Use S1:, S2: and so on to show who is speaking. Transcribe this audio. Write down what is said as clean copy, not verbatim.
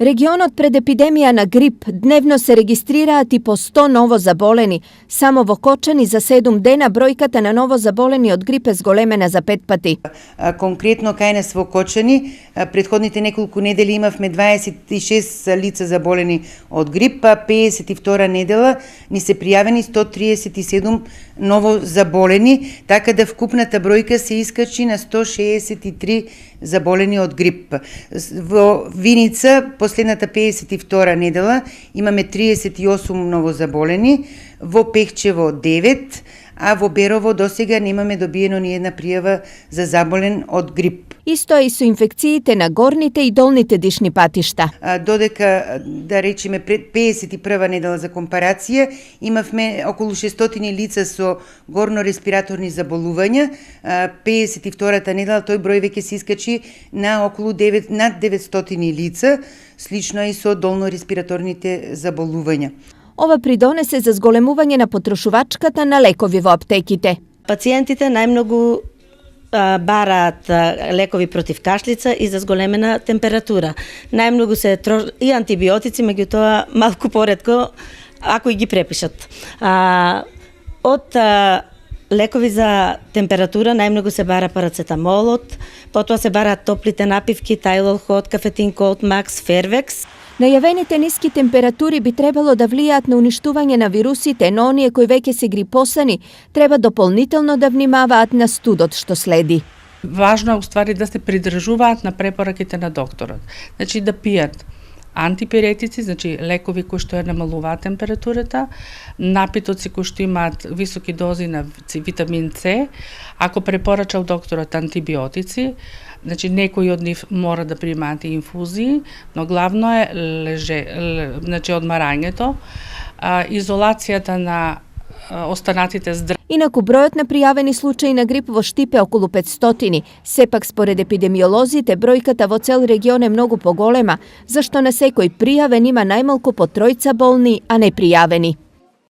S1: Регионот пред епидемија на грип дневно се регистрираат и по 100 ново заболени. Само во Кочани за 7 дена бројката на ново заболени од грип е зголемена за 5 пати.
S2: Конкретно кај нас во Кочани, претходните неколку недели имавме 26 лица заболени од грип, па 52 недела ни се пријавени 137 ново заболени, така да вкупната бројка се искачи на 163 заболени од грип. Во Виница, последната 52 недела, имаме 38 ново заболени, во Пехчево 9, а во Берово досега немаме добиено ни една пријава за заболен од грип.
S1: Исто е и со инфекциите на горните и долните дишни патишта.
S2: Додека, да речеме, пред 51 недела за компарација, имавме околу 600 лица со горно-респираторни заболувања. 52-та недела тој број веќе се искачи на околу над 900 лица, слично и со долно-респираторните заболувања.
S1: Ова придонесе за зголемување на потрошувачката на лекови во аптеките.
S3: Пациентите најмногу бараат лекови против кашлица и за зголемена температура. Најмногу се и антибиотици, меѓутоа малку поретко ако и ги препишат. Од лекови за температура најмногу се бара парацетамолот, потоа се бараат топлите напивки, Тайлол Хот, Кафетин Колд Макс, Фервекс.
S1: Најавените ниски температури би требало да влијаат на уништување на вирусите, но оние кои веќе се грипосани треба дополнително да внимаваат на студот што следи.
S4: Важно е уствари да се придржуваат на препораките на докторот. Значи да пијат антипиретици, значи лекови кои што ја намалуваат температурата, напитоци кои што имаат високи дози на витамин С, ако препорачал докторот антибиотици, значи некои од нив мора да примаат и инфузии, но главно е значи одмарањето, изолацијата на останатите здрави.
S1: Инаку бројот на пријавени случаи на грип во Штип е околу 500. Сепак според епидемиолозите бројката во цел регион е многу поголема, зашто на секој пријавен има најмалку по 3 болни, а не пријавени.